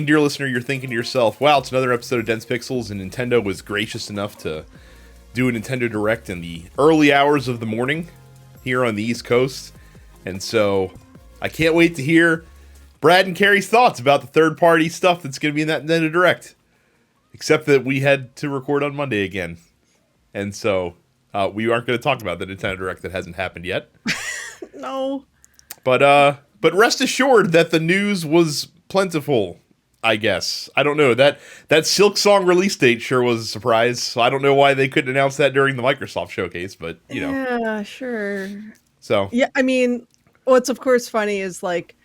Dear listener, you're thinking to yourself, wow, it's another episode of Dense Pixels, and Nintendo was gracious enough to do a Nintendo Direct in the early hours of the morning here on the East Coast. And so I can't wait to hear Brad and Carrie's thoughts about the third-party stuff that's going to be in that Nintendo Direct. Except that we had to record on Monday again. And so we aren't going to talk about the Nintendo Direct that hasn't happened yet. No. But rest assured that the news was plentiful. I guess. I don't know. That Silk Song release date sure was a surprise. So I don't know why they couldn't announce that during the Microsoft showcase, but, you know. Yeah, sure. So. Yeah, I mean, what's of course funny is, like,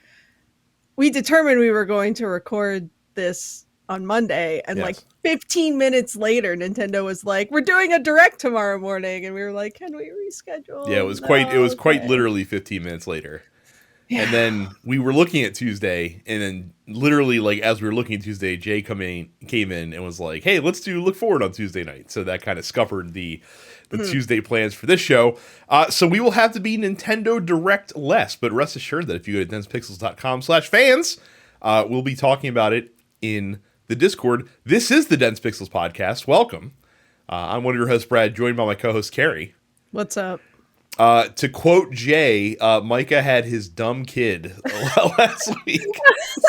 we determined we were going to record this on Monday, and, like, 15 minutes later, Nintendo was like, we're doing a Direct tomorrow morning, and we were like, can we reschedule? Yeah, it was quite literally 15 minutes later. Yeah. And then we were looking at Tuesday, and then literally, like, as we were looking at Tuesday, Jay came in and was like, hey, let's look forward on Tuesday night. So that kind of scuppered the Tuesday plans for this show. So we will have to be Nintendo Direct less, but rest assured that if you go to densepixels.com/fans, we'll be talking about it in the Discord. This is the Dense Pixels podcast. Welcome. I'm one of your hosts, Brad, joined by my co-host, Carrie. What's up? To quote Jay, Micah had his dumb kid last week.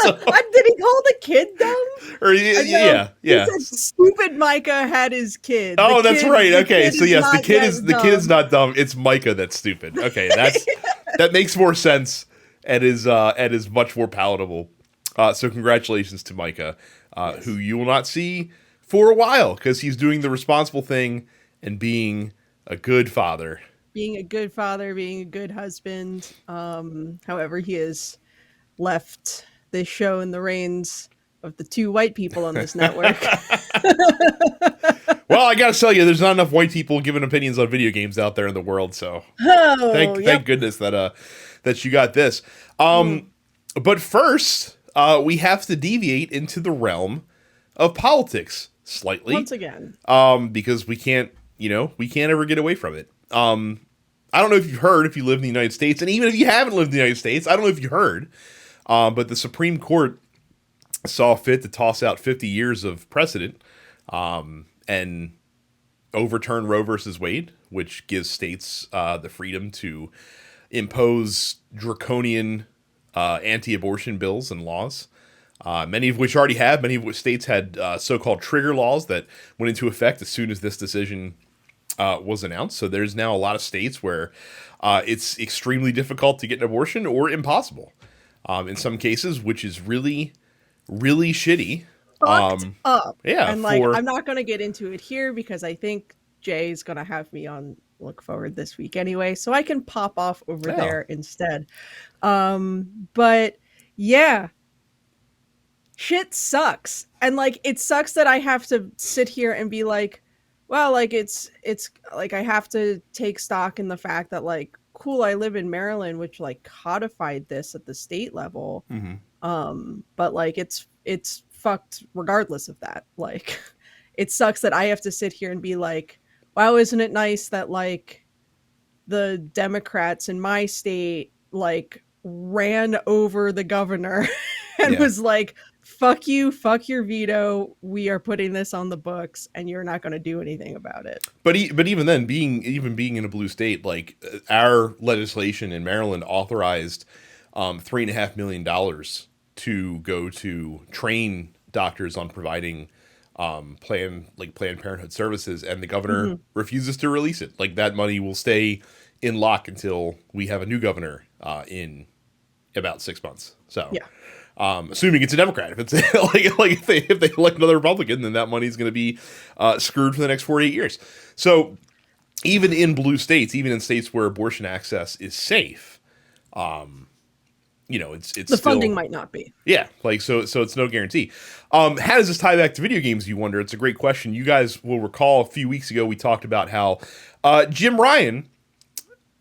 So, did he call the kid dumb? Or, yeah. He said, stupid Micah had his kid. Oh, that's right. Okay, so yes, the kid is not dumb. It's Micah that's stupid. Okay, that makes more sense and is much more palatable. So congratulations to Micah, yes. Who you will not see for a while because he's doing the responsible thing and being a good father. Being a good father, being a good husband. However, he has left this show in the reins of the two white people on this network. Well, I gotta tell you, there's not enough white people giving opinions on video games out there in the world. So thank goodness that you got this. But first, we have to deviate into the realm of politics slightly once again, because we can't ever get away from it. I don't know if you've heard if you live in the United States, and even if you haven't lived in the United States, I don't know if you heard, but the Supreme Court saw fit to toss out 50 years of precedent and overturn Roe versus Wade, which gives states the freedom to impose draconian anti-abortion bills and laws, many of which already have. Many of which states had so-called trigger laws that went into effect as soon as this decision was announced. So there's now a lot of states where it's extremely difficult to get an abortion or impossible in some cases, which is really, really shitty. Fucked up. Yeah. And I'm not going to get into it here because I think Jay's going to have me on Look Forward this week anyway, so I can pop off over there instead. But yeah, shit sucks. And it sucks that I have to sit here and be like, well, it's like I have to take stock in the fact that cool, I live in Maryland, which codified this at the state level. Mm-hmm. But it's fucked regardless of that. It sucks that I have to sit here and be like, wow, isn't it nice that the Democrats in my state ran over the governor and was like, fuck you, fuck your veto. We are putting this on the books, and you're not going to do anything about it. But even then, being in a blue state, our legislation in Maryland authorized $3.5 million to go to train doctors on providing Planned Parenthood services, and the governor refuses to release it. That money will stay in lock until we have a new governor in about 6 months. So yeah. Assuming it's a Democrat. If it's if they elect another Republican, then that money is going to be screwed for the next 48 years. So even in blue states, even in states where abortion access is safe, it's the funding might not be. Yeah, so it's no guarantee. How does this tie back to video games, you wonder? It's a great question. You guys will recall a few weeks ago we talked about how Jim Ryan,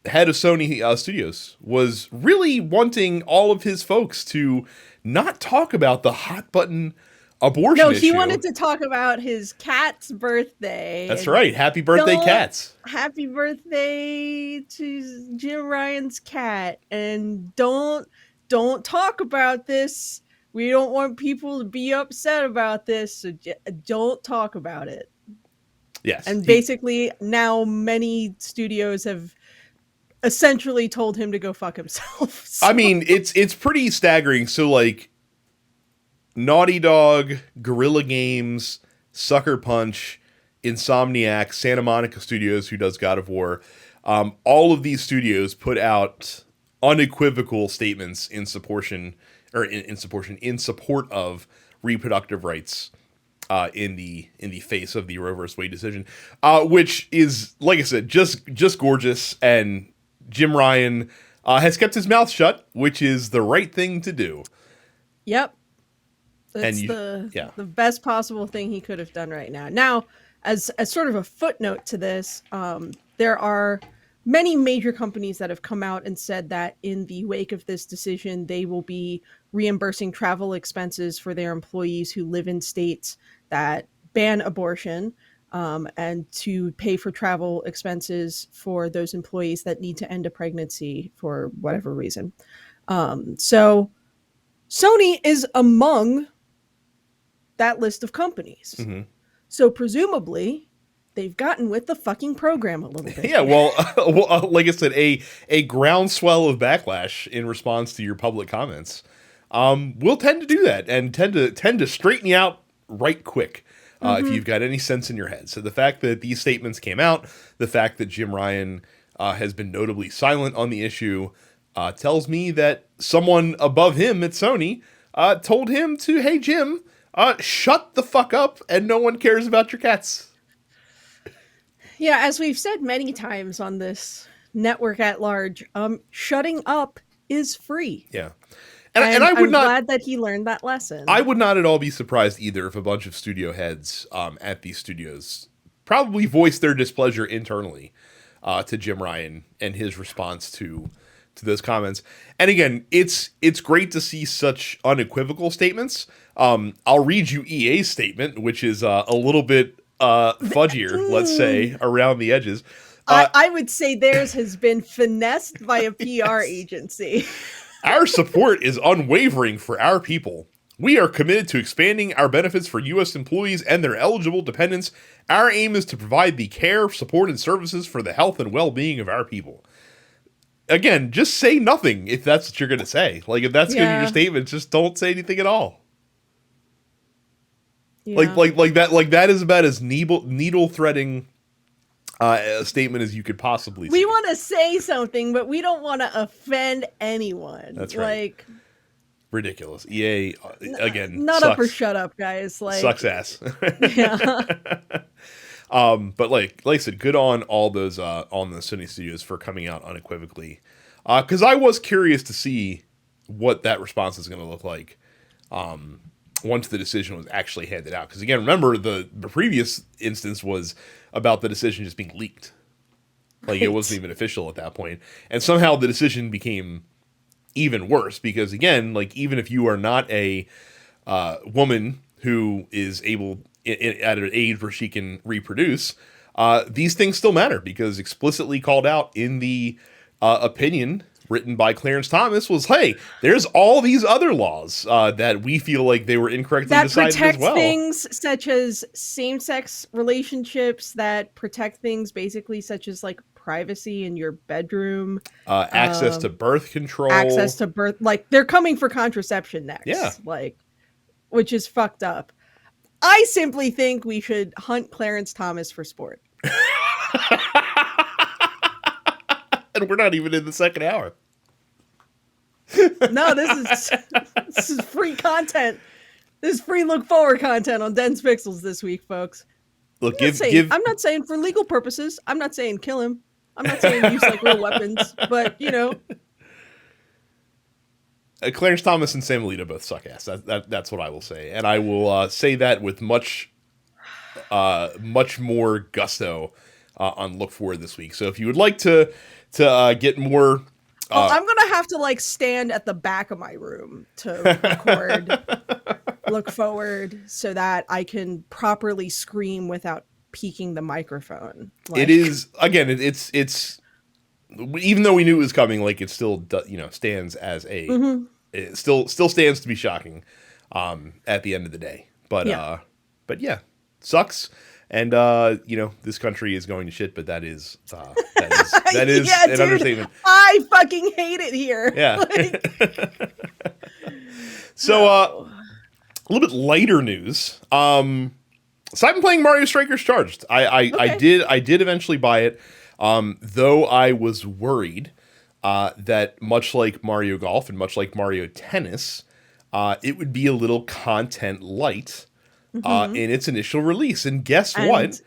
head of Sony Studios, was really wanting all of his folks to not talk about the hot button abortion issue. He wanted to talk about his cat's birthday. That's right. Happy birthday, cats. Happy birthday to Jim Ryan's cat. And don't talk about this We don't want people to be upset about this, so don't talk about it. Yes. And basically, now many studios have essentially told him to go fuck himself. So. I mean, it's pretty staggering. So, like, Naughty Dog, Guerrilla Games, Sucker Punch, Insomniac, Santa Monica Studios, who does God of War, all of these studios put out unequivocal statements in support of reproductive rights in the face of the Roe vs. Wade decision, which is, like I said, just gorgeous. And Jim Ryan has kept his mouth shut, which is the right thing to do. Yep. That's the best possible thing he could have done right now. Now, as sort of a footnote to this, there are many major companies that have come out and said that in the wake of this decision, they will be reimbursing travel expenses for their employees who live in states that ban abortion, and to pay for travel expenses for those employees that need to end a pregnancy for whatever reason. So Sony is among that list of companies. Mm-hmm. So presumably they've gotten with the fucking program a little bit. Yeah, well, like I said, a groundswell of backlash in response to your public comments will tend to do that and tend to straighten you out right quick if you've got any sense in your head. So the fact that these statements came out, the fact that Jim Ryan has been notably silent on the issue, tells me that someone above him at Sony told him to, hey, Jim, shut the fuck up and no one cares about your cats. Yeah, as we've said many times on this network at large, shutting up is free. Yeah. And I'm glad that he learned that lesson. I would not at all be surprised either if a bunch of studio heads at these studios probably voiced their displeasure internally to Jim Ryan and his response to those comments. And again, it's great to see such unequivocal statements. I'll read you EA's statement, which is a little bit fudgier, let's say, around the edges. I would say theirs has been finessed by a PR agency. Our support is unwavering for our people. We are committed to expanding our benefits for U.S. employees and their eligible dependents. Our aim is to provide the care, support, and services for the health and well-being of our people. Again, just say nothing if that's what you're going to say. Like, if that's going to be your statement, just don't say anything at all. Yeah. Like that is about as needle threading a statement as you could possibly say. We want to say something, but we don't want to offend anyone. That's right. Like, ridiculous. EA again. Not sucks. up or shut up, guys. Like, sucks ass. Yeah. But like I said, good on all those on the Sony studios for coming out unequivocally. Because I was curious to see what that response is going to look like. Once the decision was actually handed out. Because again, remember the previous instance was about the decision just being leaked. Like, it wasn't even official at that point. And somehow the decision became even worse because, again, like, even if you are not a woman who is able at an age where she can reproduce, these things still matter because explicitly called out in the opinion written by Clarence Thomas was, hey, there's all these other laws that we feel like they were incorrectly decided as well. That protect things such as same-sex relationships, that protect things basically such as like privacy in your bedroom. Access to birth control. Access to birth. Like, they're coming for contraception next. Yeah. Like, which is fucked up. I simply think we should hunt Clarence Thomas for sport. And we're not even in the second hour. No, this is free content. This is free look forward content on Dense Pixels this week, folks. Look, I'm not saying for legal purposes. I'm not saying kill him. I'm not saying use like real weapons, but you know. Clarence Thomas and Sam Alito both suck ass. That's what I will say, and I will say that with much more gusto on Look Forward this week. So if you would like to get more, I'm gonna have to like stand at the back of my room to record Look Forward so that I can properly scream without peeking the microphone. It is, again, it's even though we knew it was coming, like, it still stands as a it still stands to be shocking at the end of the day. But yeah, sucks. And this country is going to shit, but that is yeah, an dude, understatement. I fucking hate it here. Yeah. So a little bit lighter news. So I've been playing Mario Strikers Charged. I did eventually buy it. Though I was worried that much like Mario Golf and much like Mario Tennis, it would be a little content light in its initial release. And guess what?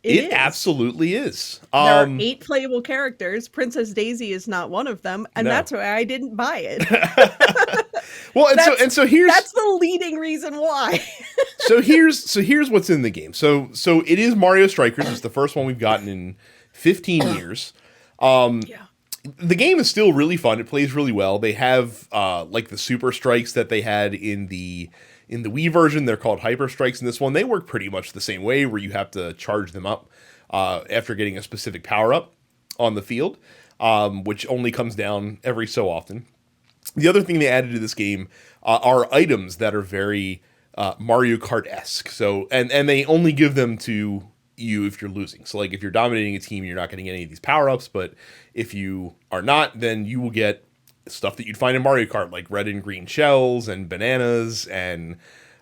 It is. Absolutely is. There are 8 playable characters. Princess Daisy is not one of them, and that's why I didn't buy it. Well, so here's that's the leading reason why. so here's what's in the game. So it is Mario Strikers. It's the first one we've gotten in 15 years. The game is still really fun. It plays really well. They have like the super strikes that they had in the Wii version. They're called hyper strikes in this one. They work pretty much the same way, where you have to charge them up after getting a specific power up on the field, which only comes down every so often. The other thing they added to this game are items that are very Mario Kart-esque. So and they only give them to you if you're losing. So like if you're dominating a team, you're not getting any of these power-ups, but if you are not, then you will get stuff that you'd find in Mario Kart, like red and green shells and bananas and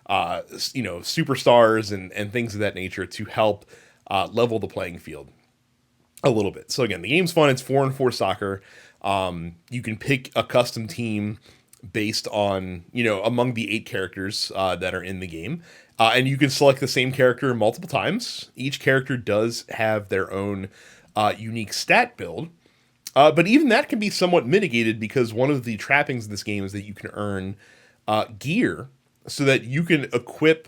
superstars and things of that nature to help level the playing field a little bit. So again, the game's fun. It's 4-on-4 soccer. You can pick a custom team based on, among the 8 characters that are in the game. And you can select the same character multiple times. Each character does have their own unique stat build. But even that can be somewhat mitigated because one of the trappings of this game is that you can earn gear so that you can equip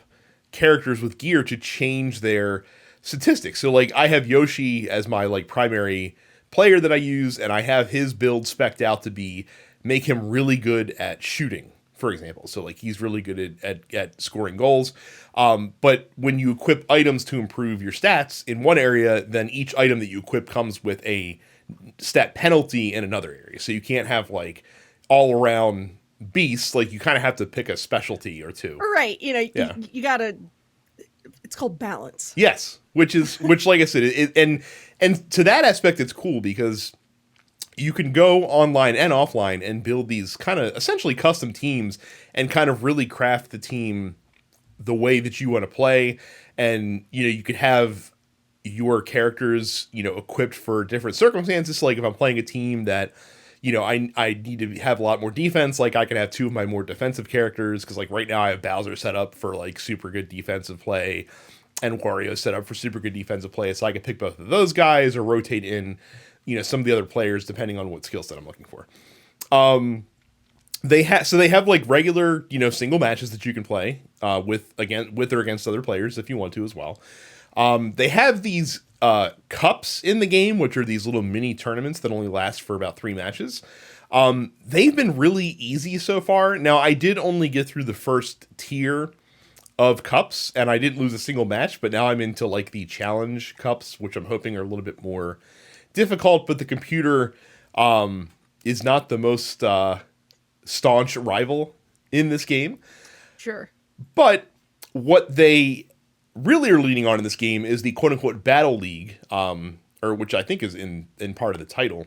characters with gear to change their statistics. So like I have Yoshi as my like primary player that I use, and I have his build spec'd out to make him really good at shooting, for example. So like he's really good at scoring goals. But when you equip items to improve your stats in one area, then each item that you equip comes with a stat penalty in another area. So you can't have like all around beasts. Like you kind of have to pick a specialty or two. Right. You gotta, it's called balance. Yes. Which like I said, and to that aspect, it's cool because you can go online and offline and build these kind of essentially custom teams and kind of really craft the team the way that you want to play. And, you could have your characters, equipped for different circumstances. So like if I'm playing a team that, I need to have a lot more defense, like I can have 2 of my more defensive characters. Cause like right now I have Bowser set up for like super good defensive play and Wario set up for super good defensive play. So I can pick both of those guys or rotate in, some of the other players depending on what skill set I'm looking for. They have like regular, single matches that you can play with or against other players if you want to as well. They have these cups in the game, which are these little mini tournaments that only last for about 3 matches. They've been really easy so far. Now, I did only get through the first tier of cups, and I didn't lose a single match, but now I'm into like the challenge cups, which I'm hoping are a little bit more difficult, but the computer is not the most staunch rival in this game. Sure. But what they really are leaning on in this game is the quote-unquote Battle League, or which I think is in part of the title.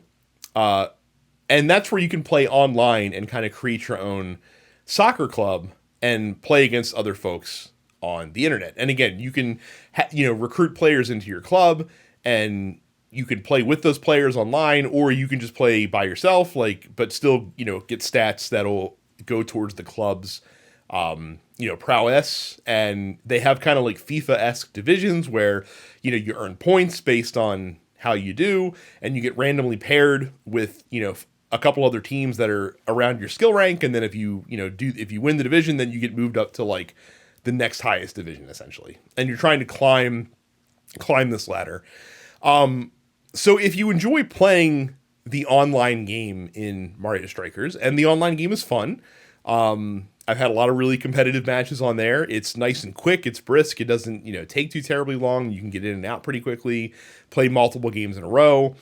And that's where you can play online and kind of create your own soccer club and play against other folks on the internet. And again, you can recruit players into your club, and you can play with those players online, or you can just play by yourself, but still, get stats that'll go towards the club's prowess. And they have kind of like FIFA-esque divisions where, you earn points based on how you do, and you get randomly paired with, a couple other teams that are around your skill rank. And then if you win the division, then you get moved up to like the next highest division essentially. And you're trying to climb this ladder. So if you enjoy playing the online game in Mario Strikers, and the online game is fun, I've had a lot of really competitive matches on there. It's nice and quick. It's brisk. It doesn't, take too terribly long. You can get in and out pretty quickly, play multiple games in a row.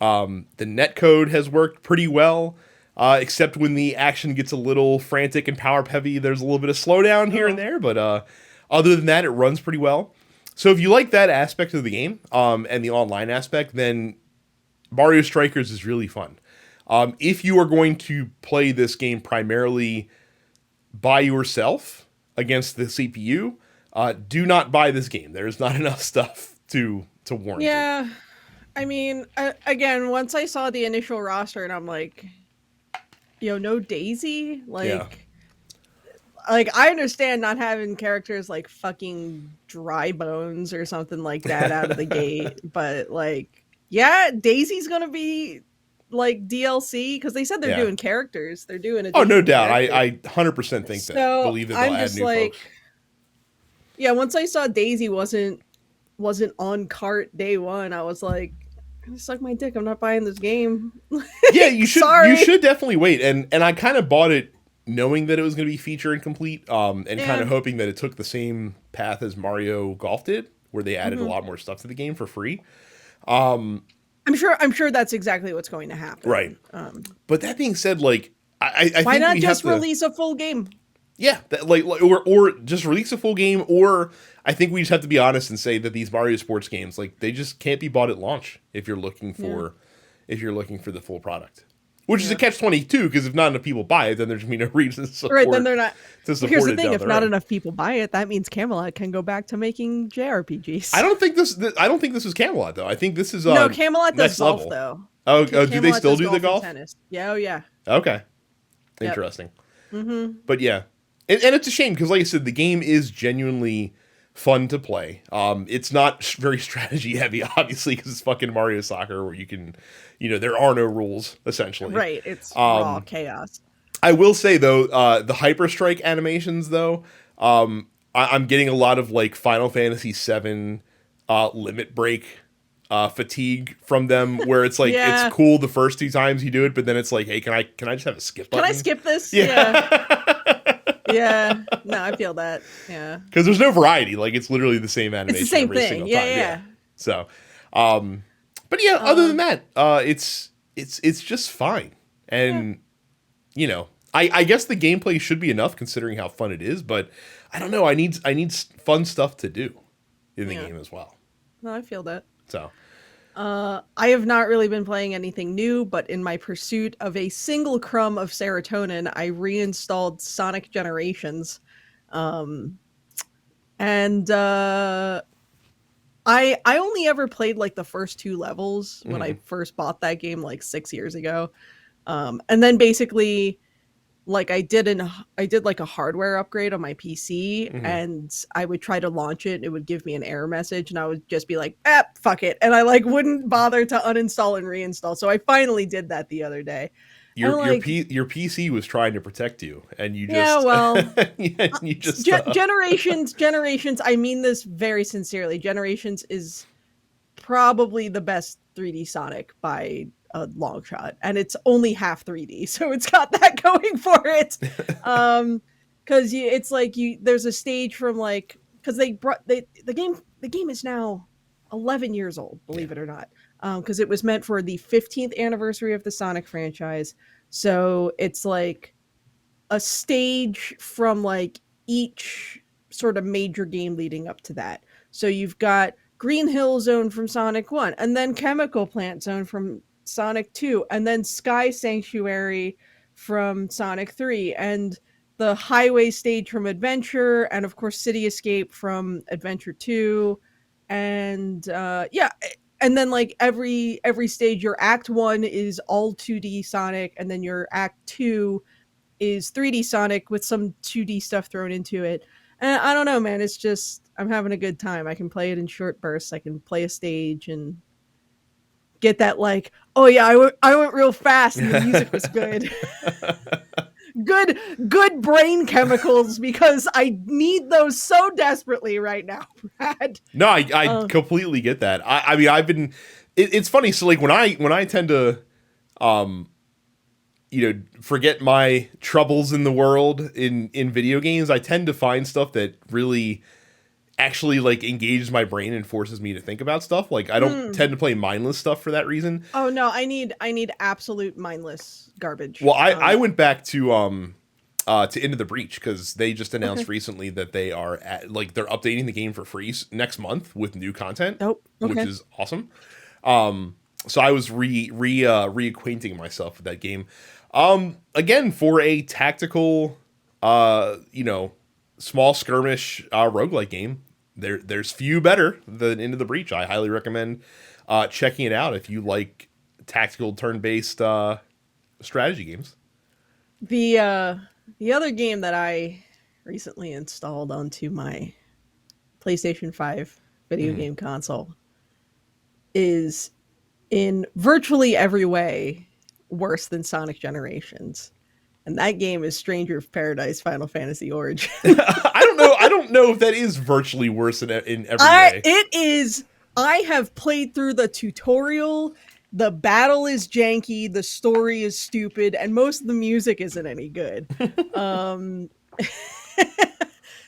The netcode has worked pretty well. except when the action gets a little frantic and power heavy. There's a little bit of slowdown here and there, but other than that, it runs pretty well. So if you like that aspect of the game and the online aspect, then Mario Strikers is really fun. If you are going to play this game primarily by yourself against the CPU, do not buy this game. There's not enough stuff to warrant it. Yeah. I mean, again, once I saw the initial roster and I'm like, no Daisy? Like, I understand not having characters like fucking Dry Bones or something like that out of the gate, but like, yeah, Daisy's gonna be like DLC because they said they're doing characters. They're doing a no doubt. I 100% think that. Believe that they'll add new folks. Yeah, once I saw Daisy wasn't on cart day one, I was like, suck my dick. I'm not buying this game. Yeah, you should. Sorry. You should definitely wait. And I kind of bought it knowing that it was going to be feature incomplete, and kind of hoping that it took the same path as Mario Golf did, where they added a lot more stuff to the game for free. I'm sure that's exactly what's going to happen. Right. But that being said, like, I why think not just release a full game? Yeah, or just release a full game, or I think we just have to be honest and say that these Mario sports games, like, they just can't be bought at launch if you're looking for the full product. Which is a catch-22, because if not enough people buy it, then there's going to be no reason to support. Right, then they're not. Here's the thing: if not enough people buy it, that means Camelot can go back to making JRPGs. I don't think this is Camelot though. I think this is no Camelot does golf though. Oh, do they still do the golf? Tennis. Yeah, oh yeah. Okay, interesting. But yeah, and it's a shame because, like I said, the game is genuinely fun to play. It's not very strategy heavy, obviously, because it's fucking Mario Soccer, where you can, there are no rules essentially. Right, it's raw chaos. I will say though, the Hyper Strike animations though, I'm getting a lot of like Final Fantasy VII Limit Break fatigue from them, where it's like it's cool the first 2 times you do it, but then it's like, hey, can I just have a skip button? Can I skip this? Yeah. Yeah, no, I feel that. Yeah, because there's no variety. Like, it's literally the same animation. It's the same every thing. Single Yeah, time. yeah. So, but yeah, other than that, it's just fine. And I guess the gameplay should be enough considering how fun it is. But I don't know. I need fun stuff to do in the game as well. No, I feel that. So. I have not really been playing anything new, but in my pursuit of a single crumb of serotonin, I reinstalled Sonic Generations. And I only ever played like the first 2 levels when I first bought that game like 6 years ago. And then basically like I did like a hardware upgrade on my PC, and I would try to launch it and it would give me an error message, and I would just be like, fuck it. And I like wouldn't bother to uninstall and reinstall. So I finally did that the other day. Your PC was trying to protect you, and you just you just Generations. I mean this very sincerely. Generations is probably the best 3D Sonic by a long shot, and it's only half 3D, so it's got that going for it. Because it's like there's a stage from like, because the game is now 11 years old, believe it or not, because it was meant for the 15th anniversary of the Sonic franchise. So it's like a stage from like each sort of major game leading up to that. So you've got Green Hill Zone from Sonic 1, and then Chemical Plant Zone from Sonic 2, and then Sky Sanctuary from Sonic 3, and the highway stage from Adventure, and of course City Escape from Adventure 2, and and then like every stage, your Act 1 is all 2D Sonic, and then your Act 2 is 3D Sonic with some 2D stuff thrown into it. And I don't know, man, it's just, I'm having a good time. I can play it in short bursts. I can play a stage and get that like, oh yeah, I went real fast and the music was good. good brain chemicals, because I need those so desperately right now, Brad. No, I completely get that. I mean, I've been, it's funny. So like when I tend to, forget my troubles in the world in video games, I tend to find stuff that really actually like engages my brain and forces me to think about stuff. Like I don't tend to play mindless stuff for that reason. Oh no, I need absolute mindless garbage. Well, I went back to Into the Breach because they just announced recently that they are they're updating the game for free next month with new content, which is awesome. So I was reacquainting myself with that game. Again, for a tactical, small skirmish roguelike game, there's few better than Into the Breach. I highly recommend checking it out if you like tactical turn-based strategy games. The other game that I recently installed onto my PlayStation 5 video game console is in virtually every way worse than Sonic Generations. And that game is Stranger of Paradise Final Fantasy Origin. I don't know if that is virtually worse in every way. It is. I have played through the tutorial. The battle is janky, the story is stupid, and most of the music isn't any good.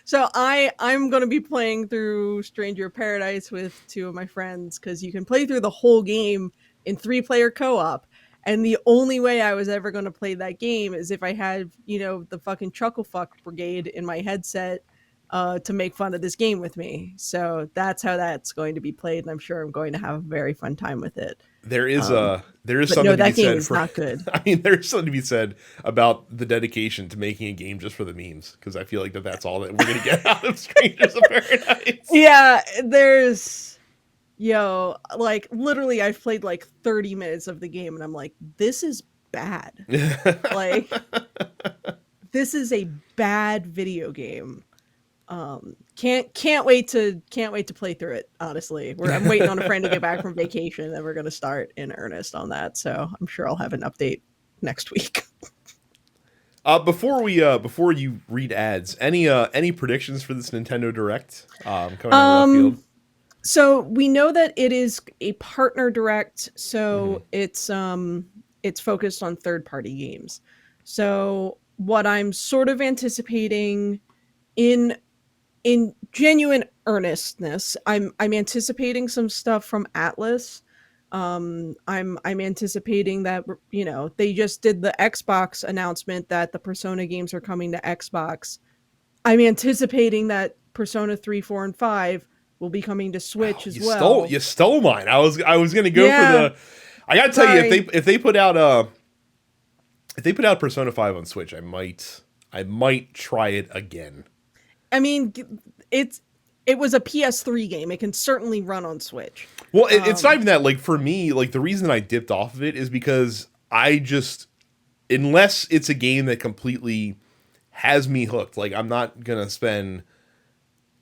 So I'm going to be playing through Stranger of Paradise with two of my friends because you can play through the whole game in 3-player co-op. And the only way I was ever going to play that game is if I had, the fucking Chucklefuck Brigade in my headset to make fun of this game with me. So that's how that's going to be played, and I'm sure I'm going to have a very fun time with it. There is something to be said for not good. I mean, there's something to be said about the dedication to making a game just for the memes, because I feel like that's all that we're gonna get out of Strangers of Paradise. Yeah, there's literally I've played like 30 minutes of the game and I'm like, this is bad. Like this is a bad video game. Can't wait to play through it, honestly. I'm waiting on a friend to get back from vacation and we're going to start in earnest on that. So I'm sure I'll have an update next week. Before you read ads, any predictions for this Nintendo Direct coming out of left field? So we know that it is a partner direct, so it's focused on third-party games. So what I'm sort of anticipating in genuine earnestness, I'm anticipating some stuff from Atlas. I'm anticipating that, they just did the Xbox announcement that the Persona games are coming to Xbox. I'm anticipating that Persona 3, 4, and 5 will be coming to Switch as well. You stole mine. I was going to go for the. I got to tell you, if they put out Persona 5 on Switch, I might try it again. I mean, it was a PS3 game. It can certainly run on Switch. Well, it's not even that. Like, for me, like, the reason I dipped off of it is because unless it's a game that completely has me hooked, like, I'm not going to spend,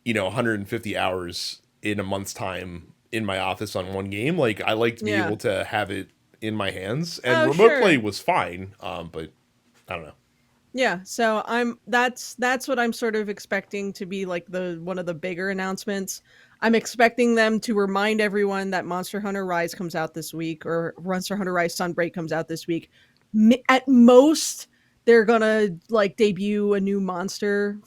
150 hours in a month's time in my office on one game. Like, I like to be able to have it in my hands. And remote play was fine, but I don't know. Yeah, so that's what I'm sort of expecting to be like one of the bigger announcements. I'm expecting them to remind everyone that Monster Hunter Rise comes out this week, or Monster Hunter Rise Sunbreak comes out this week. At most, they're gonna like debut a new monster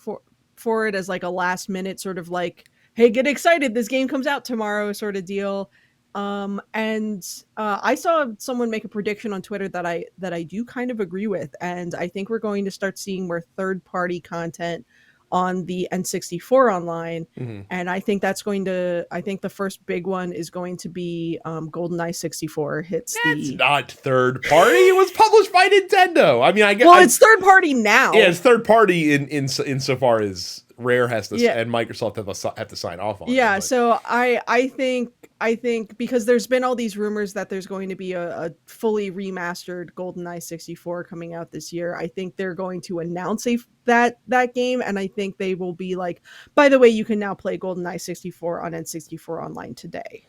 for it as like a last minute sort of like, hey, get excited, this game comes out tomorrow sort of deal. I saw someone make a prediction on Twitter that I do kind of agree with, and I think we're going to start seeing more third-party content on the N64 online, and I think I think the first big one is going to be GoldenEye 64 hits. That's not third party. It was published by Nintendo. I mean, it's third party now. Yeah, it's third party insofar as Rare has to and Microsoft have to sign off on. Yeah, so I think because there's been all these rumors that there's going to be a fully remastered GoldenEye 64 coming out this year. I think they're going to announce that game, and I think they will be like, by the way, you can now play GoldenEye 64 on N64 online today.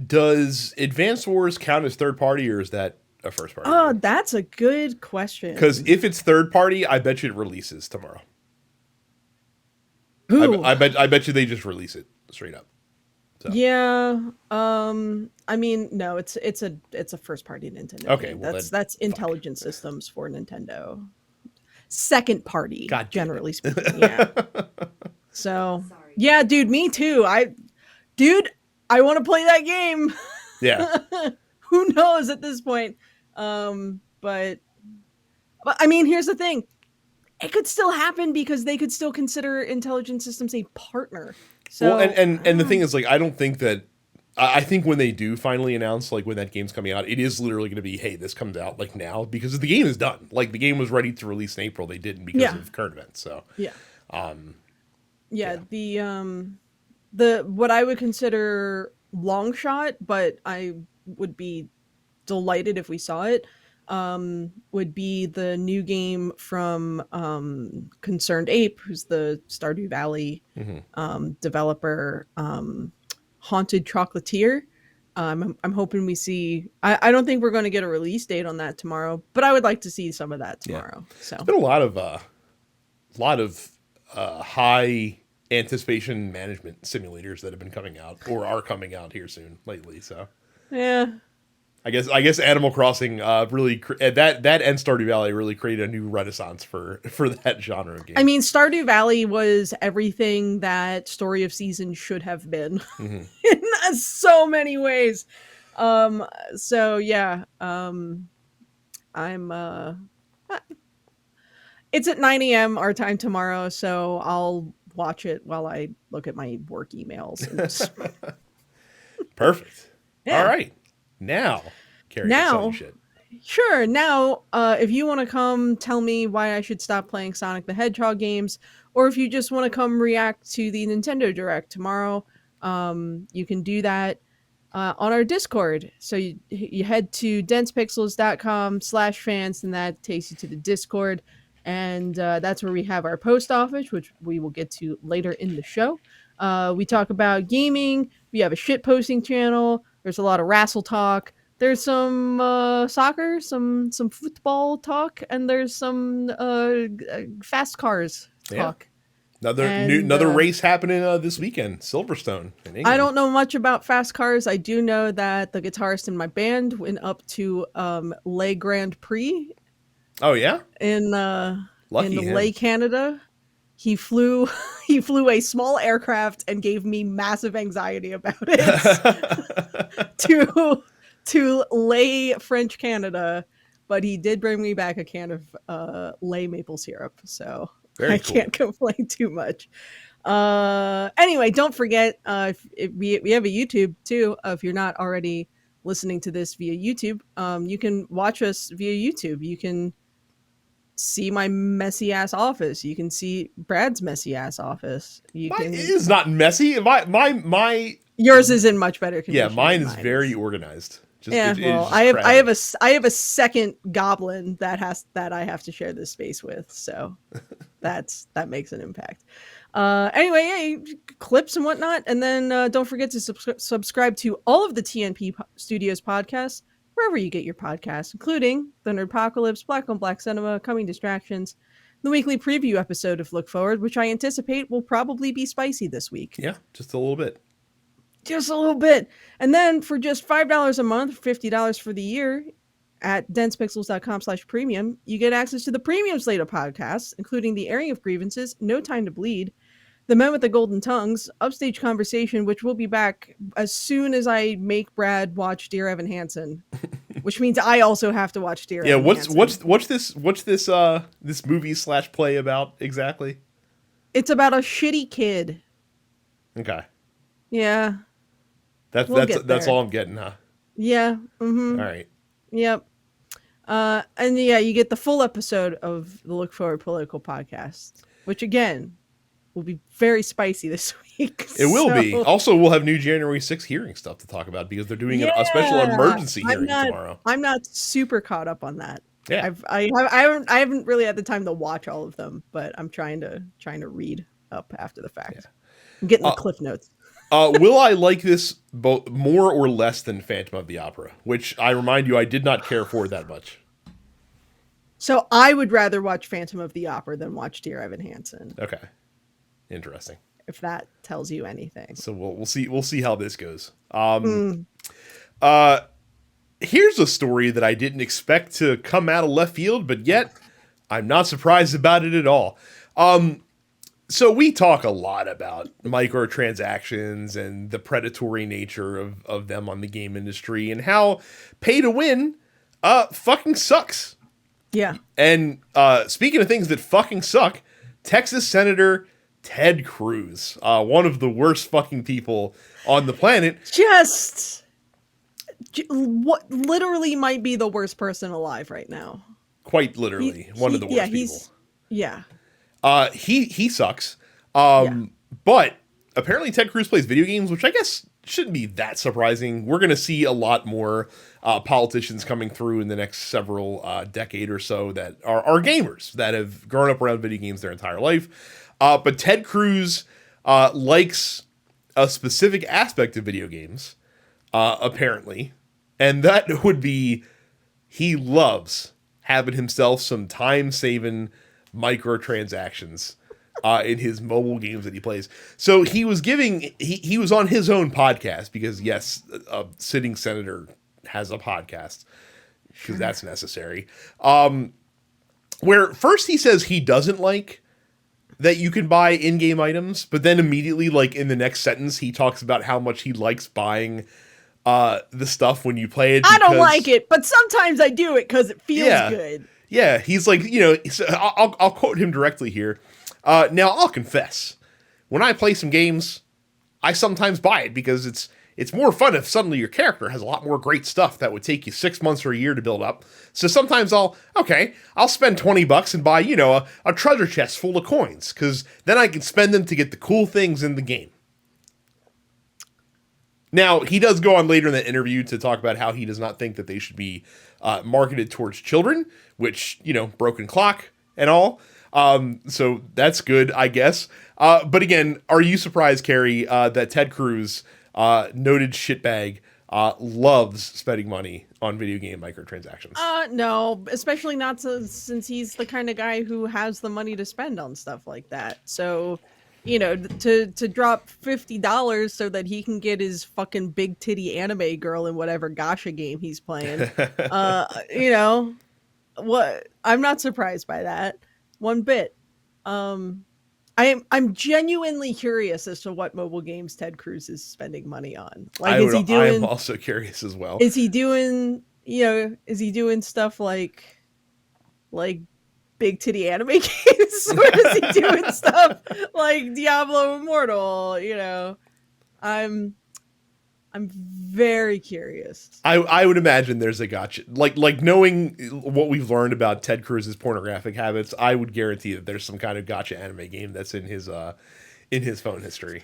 Does Advance Wars count as third party, or is that a first party? Oh, that's a good question. Because if it's third party, I bet you it releases tomorrow. I bet you they just release it straight up. So. Yeah. I mean, no, it's a first party Nintendo. Okay, game. That's intelligent systems for Nintendo. Second party, generally speaking. Yeah. So. Sorry. Yeah, dude, me too. I want to play that game. Yeah. Who knows at this point? But I mean, here's the thing. It could still happen because they could still consider Intelligent Systems a partner. So, Well, and the thing is, like, I don't think that. I think when they do finally announce, like, when that game's coming out, it is literally going to be, hey, this comes out, like, now, because the game is done. Like, the game was ready to release in April. They didn't because of current events, so. yeah. Yeah. The what I would consider long shot, but I would be delighted if we saw it, would be the new game from Concerned Ape, who's the Stardew Valley developer, Haunted Chocolatier. I'm hoping we see. I don't think we're going to get a release date on that tomorrow, but I would like to see some of that tomorrow. Yeah. So there's been a lot of high anticipation management simulators that have been coming out or are coming out here soon lately. So yeah. I guess Animal Crossing really that and Stardew Valley really created a new renaissance for that genre of game. I mean, Stardew Valley was everything that Story of Seasons should have been in so many ways. So yeah, it's at 9 a.m. our time tomorrow, so I'll watch it while I look at my work emails. Perfect. Yeah. All right. Now, Carrie, shit. Sure. Now, if you want to come tell me why I should stop playing Sonic the Hedgehog games, or if you just want to come react to the Nintendo Direct tomorrow, you can do that on our Discord. So you head to densepixels.com/fans, and that takes you to the Discord. And that's where we have our post office, which we will get to later in the show. We talk about gaming. We have a shit posting channel. There's a lot of wrestle talk. There's some soccer, some football talk, and there's some fast cars talk. Yeah. Another race happening this weekend, Silverstone in England. I don't know much about fast cars. I do know that the guitarist in my band went up to Le Grand Prix. Oh yeah, in Le, Canada. He flew a small aircraft and gave me massive anxiety about it to Le, French Canada, but he did bring me back a can of Le maple syrup, so I can't complain too much. Anyway, don't forget if we have a YouTube too. If you're not already listening to this via YouTube, you can watch us via YouTube. You can see my messy ass office. You can see Brad's messy ass office. It is not messy. My yours is in much better condition. Yeah, mine is very organized. I have a second goblin that I have to share this space with, so that makes an impact. Anyway, clips and whatnot, and then don't forget to subscribe to all of the TNP Studios podcasts wherever you get your podcasts, including the Nerdpocalypse, Black on Black Cinema, Coming Distractions, the weekly preview episode of Look Forward, which I anticipate will probably be spicy this week. Yeah, just a little bit. Just a little bit. And then for just $5 a month, $50 for the year at densepixels.com/premium, you get access to the premium slate of podcasts, including the airing of grievances, No Time to Bleed, The Men with the Golden Tongues, Upstage Conversation, which will be back as soon as I make Brad watch Dear Evan Hansen, which means I also have to watch Dear Evan Hansen. What's this movie/play about exactly? It's about a shitty kid. Okay. Yeah. That's all I'm getting, huh? Yeah. Mm-hmm. All right. Yep. And yeah, you get the full episode of the Look Forward Political Podcast, which again will be very spicy this week. It will be. Also, we'll have new January 6th hearing stuff to talk about because they're doing a special emergency hearing tomorrow. I'm not super caught up on that. Yeah. I haven't really had the time to watch all of them, but I'm trying to read up after the fact. Yeah. I'm getting the cliff notes. Will I like this both more or less than Phantom of the Opera, which I remind you I did not care for that much. So I would rather watch Phantom of the Opera than watch Dear Evan Hansen. Okay. Interesting. If that tells you anything. So we'll see how this goes. Here's a story that I didn't expect to come out of left field, but yet I'm not surprised about it at all. So we talk a lot about microtransactions and the predatory nature of them on the game industry and how pay to win fucking sucks. Yeah. And speaking of things that fucking suck, Texas Senator Ted Cruz, one of the worst fucking people on the planet. What literally might be the worst person alive right now. Quite literally, one of the worst people. Yeah. He sucks. But apparently Ted Cruz plays video games, which I guess shouldn't be that surprising. We're going to see a lot more politicians coming through in the next several decade or so that are gamers that have grown up around video games their entire life. But Ted Cruz likes a specific aspect of video games, apparently. And that would be he loves having himself some time-saving microtransactions in his mobile games that he plays. So he was he was on his own podcast because, yes, a sitting senator has a podcast because that's necessary. Where first he says he doesn't like that you can buy in-game items, but then immediately, like in the next sentence, he talks about how much he likes buying the stuff when you play it. I don't like it, but sometimes I do it because it feels good. Yeah, he's like, I'll quote him directly here. Now, I'll confess, when I play some games, I sometimes buy it because it's more fun if suddenly your character has a lot more great stuff that would take you 6 months or a year to build up. So sometimes I'll spend $20 and buy, a treasure chest full of coins, because then I can spend them to get the cool things in the game. Now, he does go on later in the interview to talk about how he does not think that they should be marketed towards children, which, broken clock and all. So that's good, I guess. But again, are you surprised, Carrie, that Ted Cruz, noted shitbag, loves spending money on video game microtransactions? No, especially not since he's the kind of guy who has the money to spend on stuff like that. So, to drop $50 so that he can get his fucking big titty anime girl in whatever gacha game he's playing. What? I'm not surprised by that one bit. I'm genuinely curious as to what mobile games Ted Cruz is spending money on. Like, is he doing? I'm also curious as well. Is he doing? Is he doing stuff like big titty anime games, or is he doing stuff like Diablo Immortal? I'm very curious. I would imagine there's a gotcha. Like knowing what we've learned about Ted Cruz's pornographic habits, I would guarantee that there's some kind of gotcha anime game that's in his phone history.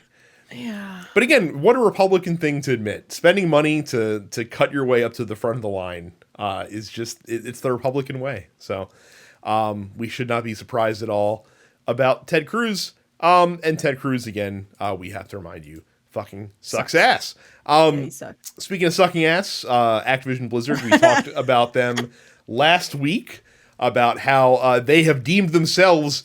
Yeah. But again, what a Republican thing to admit. Spending money to cut your way up to the front of the line is just it's the Republican way. So we should not be surprised at all about Ted Cruz. And Ted Cruz, again, we have to remind you, fucking sucks ass. He sucks. Speaking of sucking ass, Activision-Blizzard, we talked about them last week, about how they have deemed themselves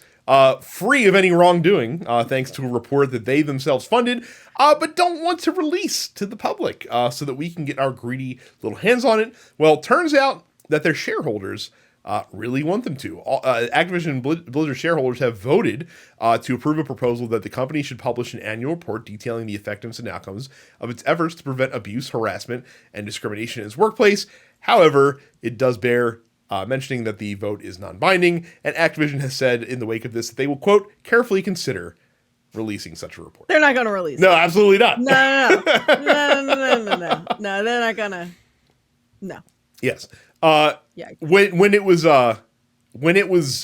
free of any wrongdoing, thanks to a report that they themselves funded, but don't want to release to the public so that we can get our greedy little hands on it. Well, turns out that their shareholders really want them to. Activision-Blizzard shareholders have voted to approve a proposal that the company should publish an annual report detailing the effectiveness and outcomes of its efforts to prevent abuse, harassment, and discrimination in its workplace. However, it does bear mentioning that the vote is non-binding, and Activision has said in the wake of this that they will, quote, carefully consider releasing such a report. They're not going to release it. No, absolutely not. No, they're not going to. No. Yes. When it was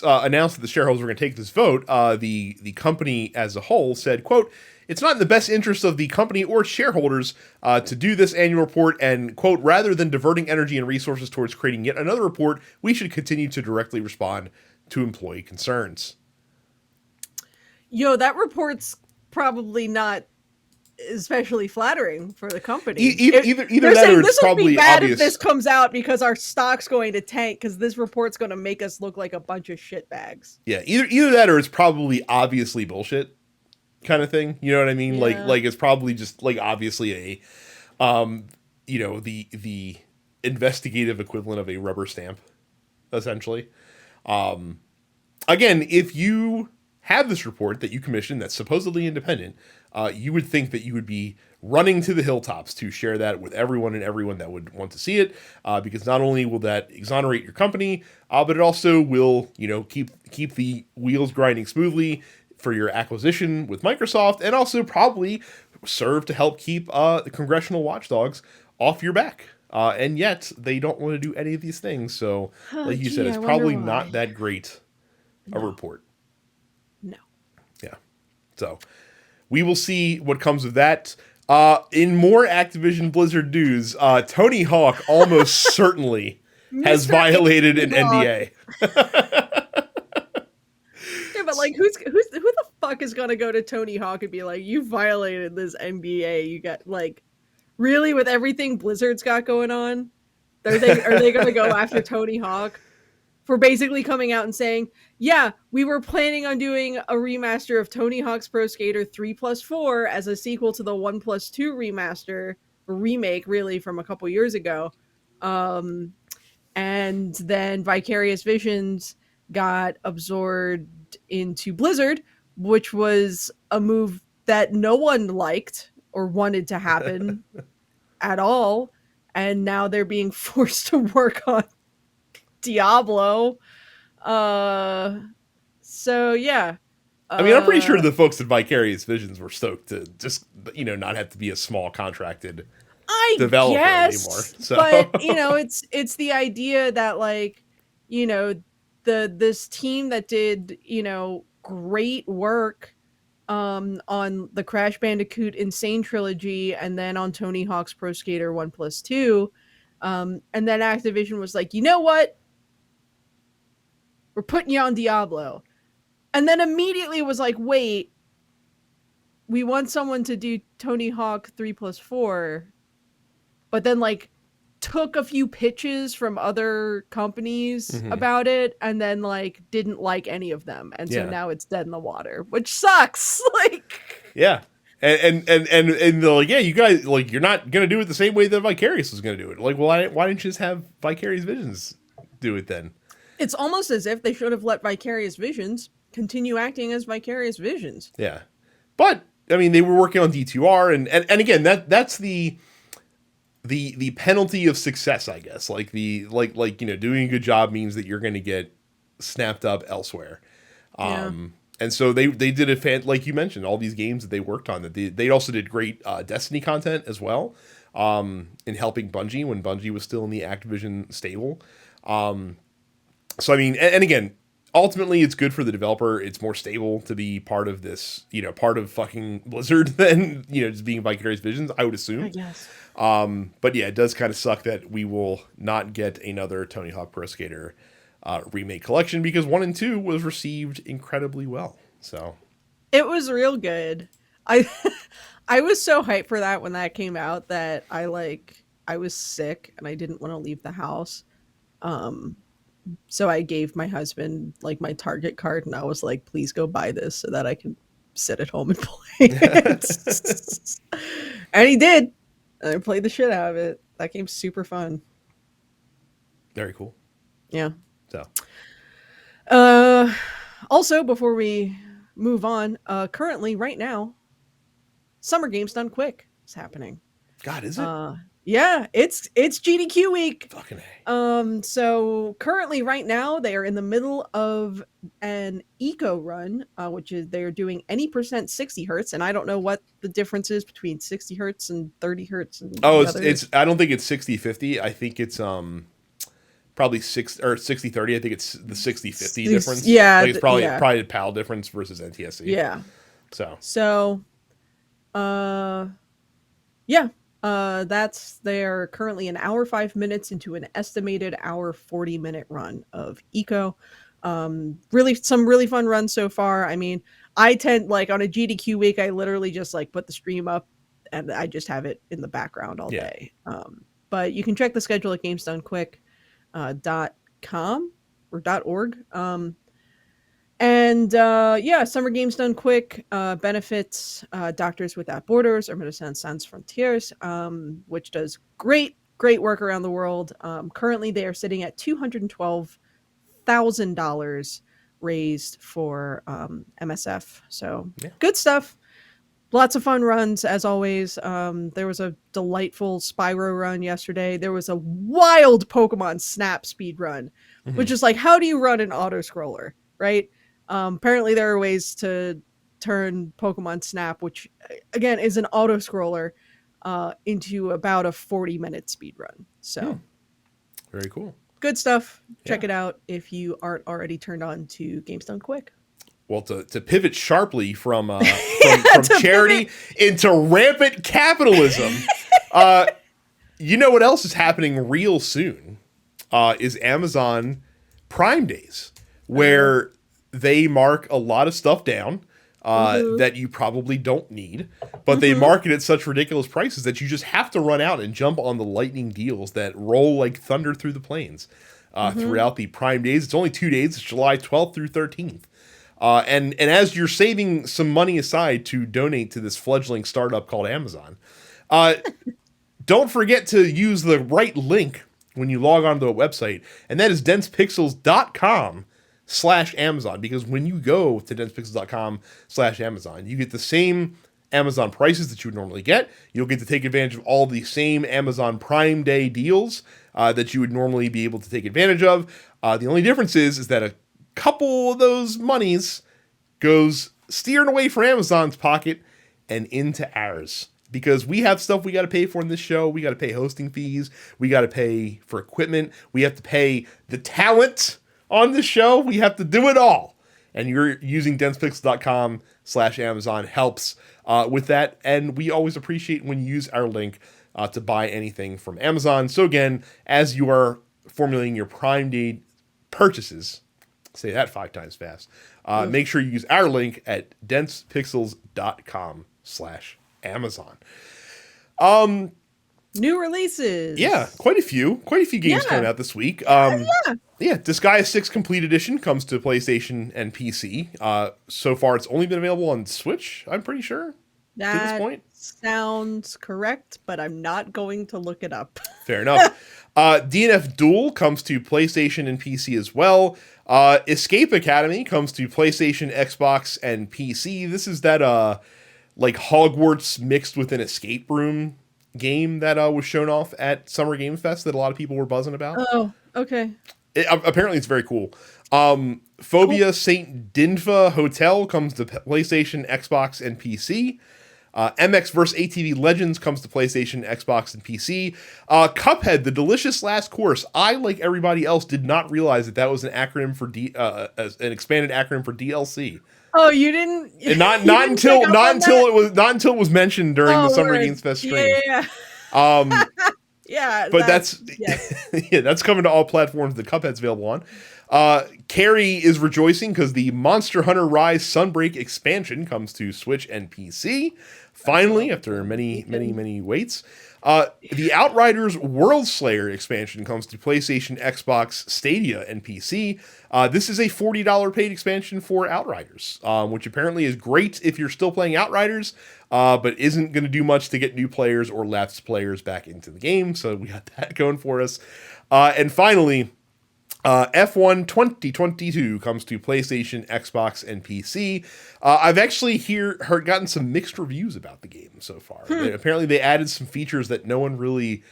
announced that the shareholders were going to take this vote, the company as a whole said, quote, it's not in the best interest of the company or shareholders to do this annual report, and, quote, rather than diverting energy and resources towards creating yet another report, we should continue to directly respond to employee concerns. That report's probably not especially flattering for the company. Either that, or it's probably bad obvious. If this comes out, because our stock's going to tank because this report's going to make us look like a bunch of shitbags. Yeah, either that, or it's probably obviously bullshit kind of thing. You know what I mean? Yeah. Like it's probably just like obviously the investigative equivalent of a rubber stamp, essentially. Again, if you have this report that you commissioned that's supposedly independent, you would think that you would be running to the hilltops to share that with everyone and everyone that would want to see it, because not only will that exonerate your company, but it also will, keep the wheels grinding smoothly for your acquisition with Microsoft, and also probably serve to help keep the congressional watchdogs off your back. And yet they don't want to do any of these things. So, like you said, it's probably not that great a report. No. Yeah. So we will see what comes of that. In more Activision Blizzard news, Tony Hawk almost certainly has violated an NDA. Yeah, but like, who the fuck is gonna go to Tony Hawk and be like, "You violated this NDA"? You got like, really, with everything Blizzard's got going on, are they gonna go after Tony Hawk for basically coming out and saying, "Yeah, we were planning on doing a remaster of Tony Hawk's Pro Skater 3+4 as a sequel to the 1+2 remaster or remake, really, from a couple years ago," and then Vicarious Visions got absorbed into Blizzard, which was a move that no one liked or wanted to happen at all, and now they're being forced to work on Diablo. So yeah. I mean, I'm pretty sure the folks at Vicarious Visions were stoked to just, not have to be a small contracted developer anymore. So. But it's the idea that, like, this team that did great work on the Crash Bandicoot Insane trilogy, and then on Tony Hawk's Pro Skater 1+2, and then Activision was like, you know what? We're putting you on Diablo. And then immediately was like, wait, we want someone to do Tony Hawk 3+4, but then like took a few pitches from other companies about it, and then like didn't like any of them, and so now it's dead in the water, which sucks. Like, yeah, and they're like, yeah, you guys, like, you're not gonna do it the same way that Vicarious was gonna do it. Like, well, why didn't you just have Vicarious Visions do it then? It's almost as if they should have let Vicarious Visions continue acting as Vicarious Visions. Yeah, but I mean, they were working on D2R, and again, that's the penalty of success, I guess. Like doing a good job means that you're going to get snapped up elsewhere. And so they did like you mentioned, all these games that they worked on, that they also did great Destiny content as well, in helping Bungie when Bungie was still in the Activision stable. So I mean, and again, ultimately it's good for the developer. It's more stable to be part of this, part of fucking Blizzard than, just being Vicarious Visions, I would assume. I guess. But yeah, it does kind of suck that we will not get another Tony Hawk Pro Skater remake collection, because 1 and 2 was received incredibly well. So it was real good. I was so hyped for that when that came out that I was sick and I didn't want to leave the house. So I gave my husband like my Target card, and I was like, please go buy this so that I can sit at home and play it. And he did. And I played the shit out of it. That game's super fun. Very cool. Yeah. So also, before we move on, currently right now, Summer Games Done Quick is happening. God, is it? Yeah, it's GDQ week. Fucking A. So currently right now they are in the middle of an eco run, which is they're doing any percent 60 hertz, and I don't know what the difference is between 60 hertz and 30 hertz. And it's I don't think it's 60-50. I think it's probably 60-30. I think it's the 60-50 difference. Yeah, like it's probably a PAL difference versus NTSC. Yeah. So yeah. They're currently an hour 5 minutes into an estimated hour 40-minute run of eco. Really some really fun runs so far. I mean, I tend, like, on a GDQ week, I literally just like put the stream up and I just have it in the background all day. But you can check the schedule at gamesdonequick.com or .org. Summer Games Done Quick benefits Doctors Without Borders or Médecins Sans Frontières, which does great work around the world. Currently, they are sitting at $212,000 raised for MSF. So Yeah. good stuff. Lots of fun runs as always. There was a delightful Spyro run yesterday. There was a wild Pokemon Snap speed run, which is like, how do you run an auto scroller, right? Apparently, there are ways to turn Pokemon Snap, which again is an auto scroller, into about a 40-minute speed run. So Very cool. good stuff. Check it out if you aren't already turned on to Games Done Quick. Well, to pivot sharply from charity into rampant capitalism, you know what else is happening real soon is Amazon Prime Days, where they mark a lot of stuff down that you probably don't need, but they market at such ridiculous prices that you just have to run out and jump on the lightning deals that roll like thunder through the plains throughout the Prime Days. It's only 2 days. It's July 12th through 13th. And as you're saving some money aside to donate to this fledgling startup called Amazon, don't forget to use the right link when you log onto the website, and that is densepixels.com/Amazon, because when you go to densepixels.com/Amazon, you get the same Amazon prices that you would normally get. You'll get to take advantage of all the same Amazon Prime Day deals that you would normally be able to take advantage of. The only difference is that a couple of those monies goes steering away from Amazon's pocket and into ours, because we have stuff we got to pay for in this show. We got to pay hosting fees. We got to pay for equipment. We have to pay the talent on the show. We have to do it all. And you're using densepixels.com/Amazon helps with that. And we always appreciate when you use our link to buy anything from Amazon. So again, as you are formulating your Prime Day purchases, say that 5 times fast, make sure you use our link at densepixels.com/Amazon. New releases. Yeah, quite a few games coming out this week. Disgaea 6 Complete Edition comes to PlayStation and PC. So far, it's only been available on Switch, I'm pretty sure, to this point. Sounds correct, but I'm not going to look it up. Fair enough. DNF Duel comes to PlayStation and PC as well. Escape Academy comes to PlayStation, Xbox, and PC. This is that like Hogwarts mixed with an escape room game that was shown off at Summer Game Fest that a lot of people were buzzing about. Oh, okay. Apparently it's very cool. Phobia St. Dinfa Hotel comes to PlayStation, Xbox, and PC. MX vs. ATV Legends comes to PlayStation, Xbox, and PC. Cuphead, The Delicious Last Course. I, like everybody else, did not realize that was an acronym for an expanded acronym for DLC. Oh, you didn't? And not until it was mentioned during the Summer Games Fest stream. Yeah. Yeah. But that's coming to all platforms that Cuphead's available on. Carrie is rejoicing because the Monster Hunter Rise Sunbreak expansion comes to Switch and PC. Finally, after many waits. The Outriders World Slayer expansion comes to PlayStation, Xbox, Stadia, and PC. This is a $40 paid expansion for Outriders, which apparently is great if you're still playing Outriders, but isn't going to do much to get new players or lapsed players back into the game. So we got that going for us. And finally, F1 2022 comes to PlayStation, Xbox, and PC. I've actually gotten some mixed reviews about the game so far. Apparently they added some features that no one really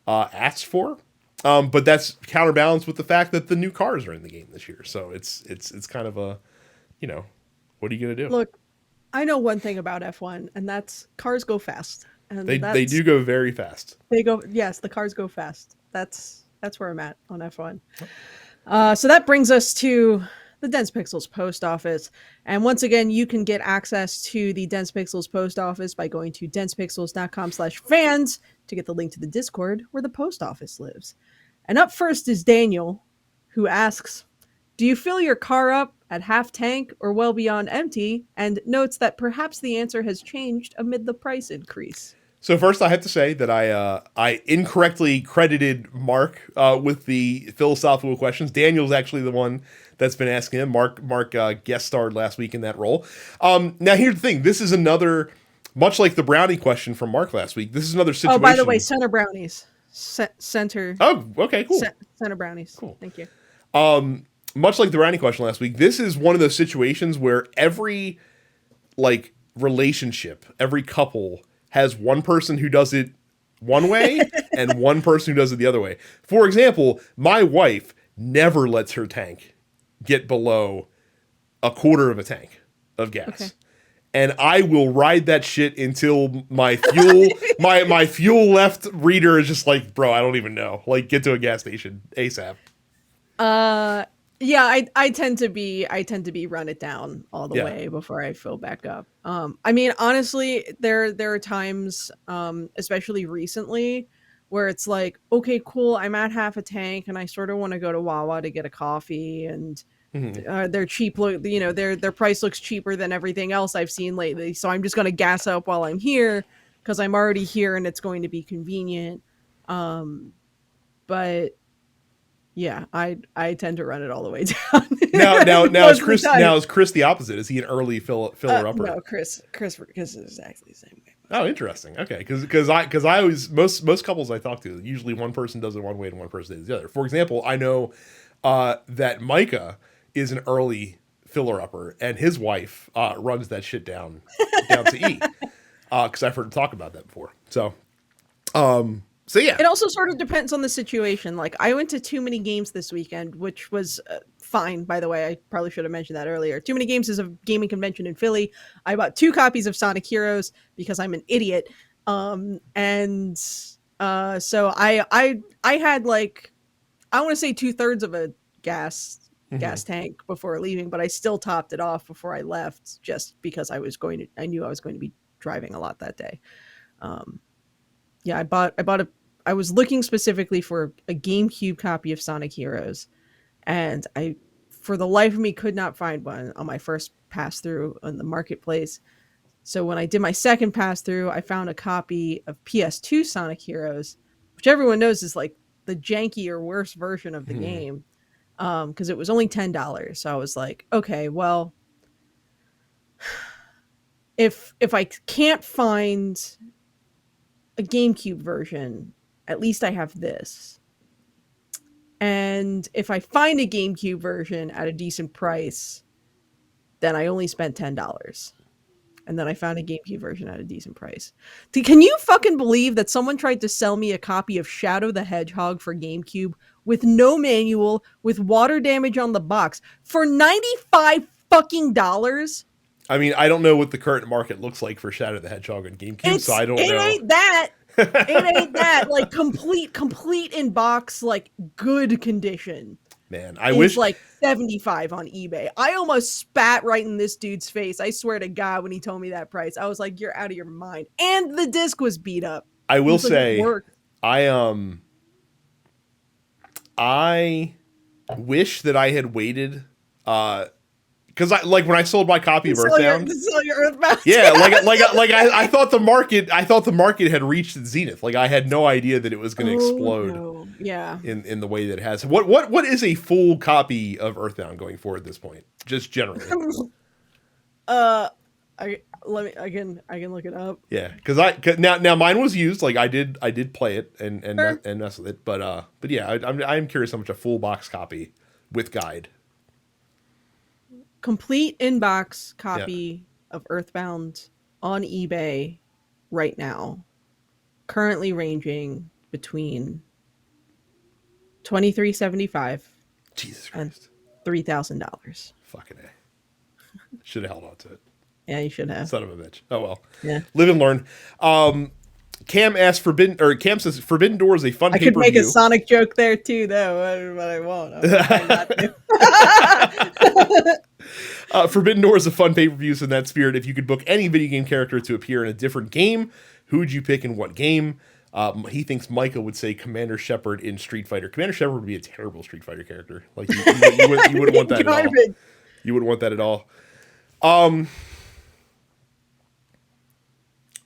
asked for, but that's counterbalanced with the fact that the new cars are in the game this year. So it's kind of a, what are you going to do? Look, I know one thing about F1, and that's cars go fast. And they do go very fast. Yes, the cars go fast. That's where I'm at on F1. So that brings us to the Dense Pixels post office. And once again, you can get access to the Dense Pixels post office by going to densepixels.com/fans to get the link to the Discord where the post office lives. And up first is Daniel, who asks, do you fill your car up at half tank or well beyond empty? And notes that perhaps the answer has changed amid the price increase. So first, I have to say that I incorrectly credited Mark with the philosophical questions. Daniel's actually the one that's been asking him. Mark guest starred last week in that role. Now, here's the thing. This is another, much like the brownie question from Mark last week, this is another situation. Oh, by the way, center brownies. Center. Oh, okay, cool. Center brownies. Cool. Thank you. much like the Brownie question last week, this is one of those situations where every like relationship, every couple has one person who does it one way and one person who does it the other way. For example, my wife never lets her tank get below a quarter of a tank of gas. Okay. And I will ride that shit until my fuel my fuel left reader is just like, bro, I don't even know. Like, get to a gas station ASAP. Yeah, I tend to be run it down all the way before I fill back up. I mean, honestly, there are times, especially recently, where it's like, okay, cool, I'm at half a tank and I sort of want to go to Wawa to get a coffee, and they're cheap. You know, their price looks cheaper than everything else I've seen lately. So I'm just going to gas up while I'm here because I'm already here and it's going to be convenient. But yeah, I tend to run it all the way down. now is Chris the opposite? Is he an early filler upper? No, Chris is exactly the same way. Oh, interesting. Okay, because I always most couples I talk to, usually one person does it one way and one person does it the other. For example, I know that Micah is an early filler upper, and his wife runs that shit down to E. Because I've heard him talk about that before. So yeah. It also sort of depends on the situation. Like, I went to Too Many Games this weekend, which was fine, by the way. I probably should have mentioned that earlier. Too Many Games is a gaming convention in Philly. I bought 2 copies of Sonic Heroes because I'm an idiot. So I had like, I want to say 2/3 of a gas tank before leaving, but I still topped it off before I left just because I knew I was going to be driving a lot that day. I was looking specifically for a GameCube copy of Sonic Heroes, and I, for the life of me, could not find one on my first pass through on the marketplace. So when I did my second pass through, I found a copy of PS2 Sonic Heroes, which everyone knows is like the janky or worse version of the game, because it was only $10. So I was like, okay, well, if I can't find a GameCube version, at least I have this. And if I find a GameCube version at a decent price, then I only spent $10. And then I found a GameCube version at a decent price. Can you fucking believe that someone tried to sell me a copy of Shadow the Hedgehog for GameCube with no manual, with water damage on the box, for $95 fucking dollars? I mean, I don't know what the current market looks like for Shadow the Hedgehog on GameCube, so I don't know. It ain't that. It ain't that. Like, complete in box, like, good condition. Man, I wish, like 75 on eBay. I almost spat right in this dude's face. I swear to God, when he told me that price, I was like, "You're out of your mind." And the disc was beat up. I will say, I wish that I had waited. Because when I sold my copy of Earthbound, yeah, I thought the market had reached its zenith. Like, I had no idea that it was going to explode. No. Yeah, in the way that it has. What is a full copy of Earthbound going for at this point? Just generally. I can look it up. Yeah, because now mine was used. Like, I did play it and mess with it, but yeah, I'm curious how much a full box copy with guide. Complete in-box copy of Earthbound on eBay right now, currently ranging between $23.75 and $3,000. Fucking A. Should have held on to it. Yeah, you should have. Son of a bitch. Oh well. Yeah. Live and learn. Cam says Forbidden Door is a fun pay-per-view. I could make a Sonic joke there too, though, but I won't. Forbidden Door is a fun pay-per-view, so in that spirit, if you could book any video game character to appear in a different game, who would you pick in what game? He thinks Micah would say Commander Shepard in Street Fighter. Commander Shepard would be a terrible Street Fighter character. Like, you wouldn't want that at all. You wouldn't want that at all.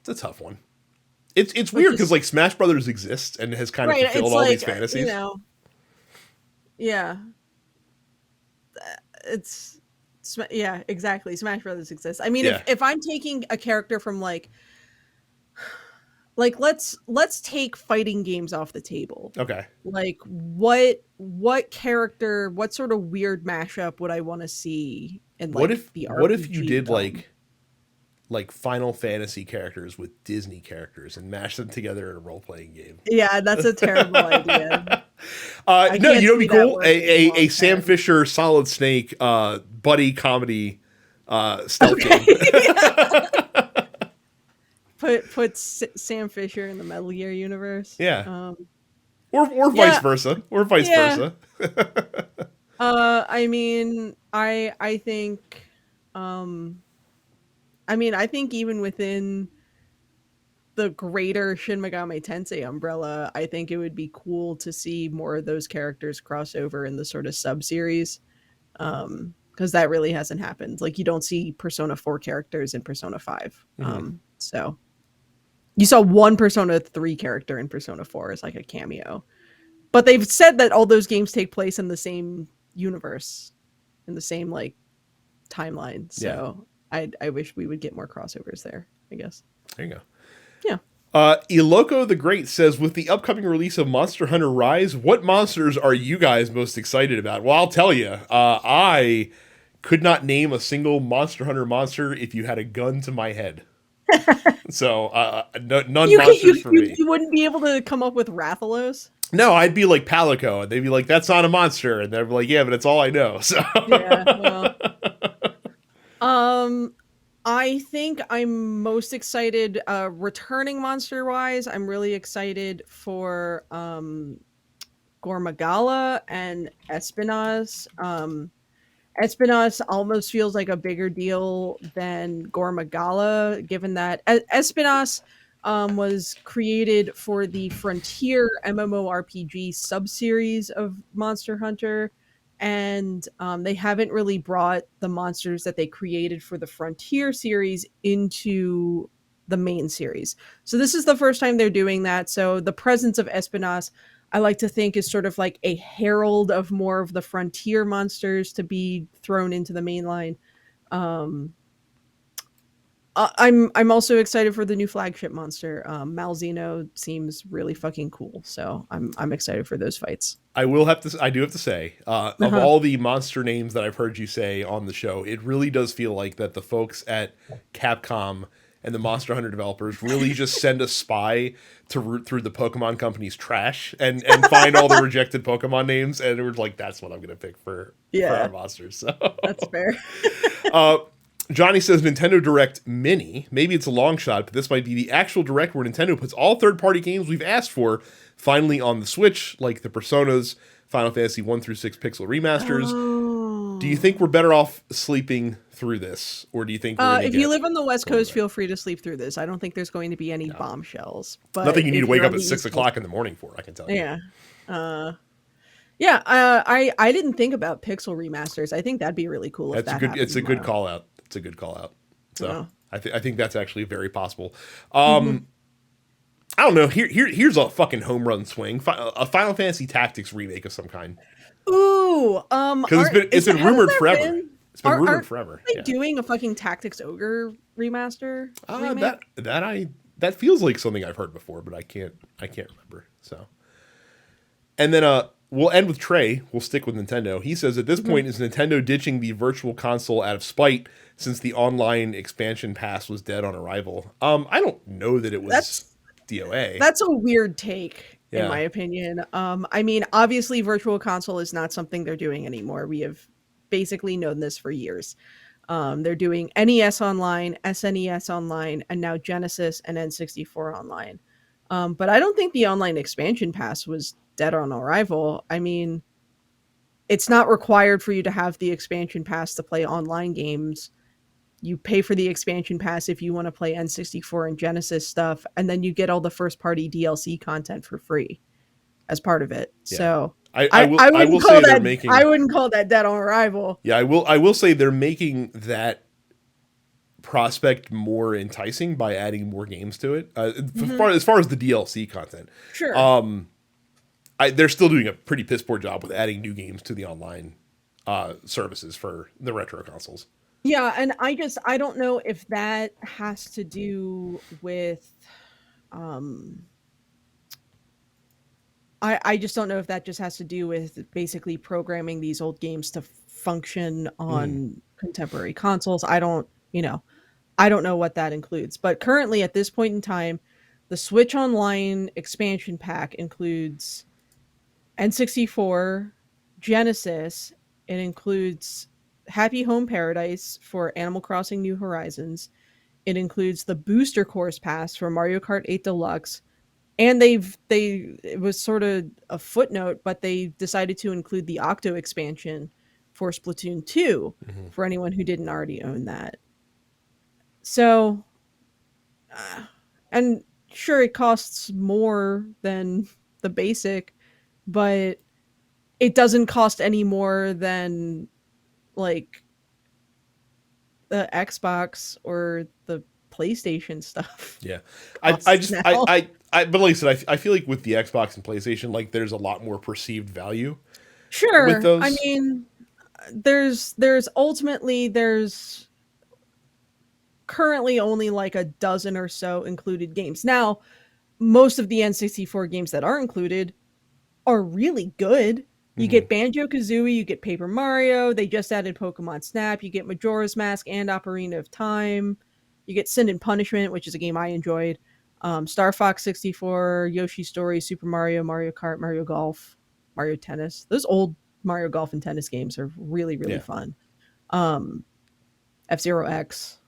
It's a tough one. It's weird because, like, Smash Brothers exists and has kind of fulfilled all these fantasies. You know, yeah. Yeah, exactly. Smash Brothers exists. I mean, if I'm taking a character from, like, like let's take fighting games off the table. Okay. Like what character, what sort of weird mashup would I want to see in like the What if you RPG did realm? like Final Fantasy characters with Disney characters and mashed them together in a role playing game? Yeah, that's a terrible idea. I No, can't you know, what'd see be that cool. working A long Sam term. Fisher Solid Snake buddy comedy stealth game. Okay. Put Sam Fisher in the Metal Gear universe. Yeah, or vice Yeah, versa, or vice yeah. versa. I mean, I think, um, I think even within the greater Shin Megami Tensei umbrella, I think it would be cool to see more of those characters cross over in the sort of sub series. Because that really hasn't happened. Like you don't see Persona 4 characters in Persona 5. Mhm. So you saw one Persona 3 character in Persona 4 as like a cameo. But they've said that all those games take place in the same universe, in the same like timeline. Yeah, So I wish we would get more crossovers there, I guess. there you go. Yeah. Iloco the Great says, with the upcoming release of Monster Hunter Rise, what monsters are you guys most excited about? Well, I'll tell you, I could not name a single Monster Hunter monster if you had a gun to my head. So, none monsters for me. You wouldn't be able to come up with Rathalos? No, I'd be like Palico, and they'd be like, "That's not a monster," and they'd be like, "Yeah, but it's all I know." So, Yeah, well. Um I think I'm most excited returning monster wise. I'm really excited for Gormagala and Espinaz. Espinaz almost feels like a bigger deal than Gormagala, given that Espinaz was created for the Frontier MMORPG subseries of Monster Hunter, and they haven't really brought the monsters that they created for the Frontier series into the main series. So this is the first time they're doing that. So the presence of Espinaz, I like to think, is sort of like a herald of more of the frontier monsters to be thrown into the main line. Um, I'm also excited for the new flagship monster. Malzeno seems really fucking cool, so I'm excited for those fights. I do have to say, of Uh-huh. all the monster names that I've heard you say on the show, it really does feel like that the folks at Capcom and the Monster Hunter developers really just send a spy to root through the Pokemon company's trash and find all the rejected Pokemon names, and we're like, that's what I'm gonna pick for our Yeah, monsters. So, that's fair. uh, Johnny says Nintendo Direct Mini. Maybe it's a long shot, but this might be the actual Direct where Nintendo puts all third-party games we've asked for finally on the Switch, like the Personas, Final Fantasy 1 through 6 pixel remasters. Do you Oh. think we're better off sleeping through this, or do you think we're going to If you get live on the West a little Coast, bit? feel free to sleep through this. I don't think there's going to be any No, bombshells. But nothing you need to if wake you're up on at the 6 East Coast, o'clock in the morning for. I can tell you. yeah. Uh, yeah, I didn't think about pixel remasters. I think that'd be really cool if That's a that good. It's happened a good tomorrow. call out. It's a good call out. So Oh. I think that's actually very possible. Mhm. I don't know. Here's a fucking home run swing. A Final Fantasy Tactics remake of some kind. Ooh, Because aren't it's is been hasn't rumored there forever. been It's been rumored aren't forever. they Yeah. doing a fucking Tactics Ogre remaster remake? That feels like something I've heard before, but I can't remember. So, and then we'll end with Trey. We'll stick with Nintendo. He says at this Mhm. point is Nintendo ditching the virtual console out of spite since the online expansion pass was dead on arrival. I don't know that it was That's DOA. that's a weird take in my Yeah. opinion. I mean, obviously Virtual Console is not something they're doing anymore. We have basically known this for years. They're doing NES Online, SNES Online, and now Genesis and N64 Online. But I don't think the online expansion pass was dead on arrival. I mean, it's not required for you to have the expansion pass to play online games. You pay for the expansion pass if you want to play N64 and Genesis stuff, and then you get all the first party DLC content for free as part of it. Yeah. So I will say they're I making wouldn't call that dead on arrival. yeah, I will say they're making that prospect more enticing by adding more games to it. Mhm. As far as the DLC content. Sure. They're still doing a pretty piss poor job with adding new games to the online services for the retro consoles. Yeah, and I don't know if that has to do with Um, I just don't know if that just has to do with basically programming these old games to function Mm. on contemporary consoles. I don't know what that includes. But currently, at this point in time, the Switch Online expansion pack includes N64, Genesis. It includes Happy Home Paradise for Animal Crossing New Horizons. It includes the Booster Course Pass for Mario Kart 8 Deluxe. And it was sort of a footnote, but they decided to include the Octo expansion for Splatoon 2 Hmm. for anyone who didn't already own that. So, and sure, it costs more than the basic, but it doesn't cost any more than like the Xbox or the PlayStation stuff Yeah, I costs just now. but like I said, I feel like with the Xbox and PlayStation, like there's a lot more perceived value with Sure, I those. mean, there's currently only like a dozen or so included games. Now, most of the N64 games that are included are really good. You Hmm. get Banjo Kazooie, you get Paper Mario, they just added Pokemon Snap, you get Majora's Mask and Ocarina of Time, you get Sin and Punishment, which is a game I enjoyed, Star Fox 64, Yoshi's Story, Super Mario, Mario Kart, Mario Golf, Mario Tennis. Those old Mario Golf and tennis games are really, really Yeah. fun. Um, F Zero X.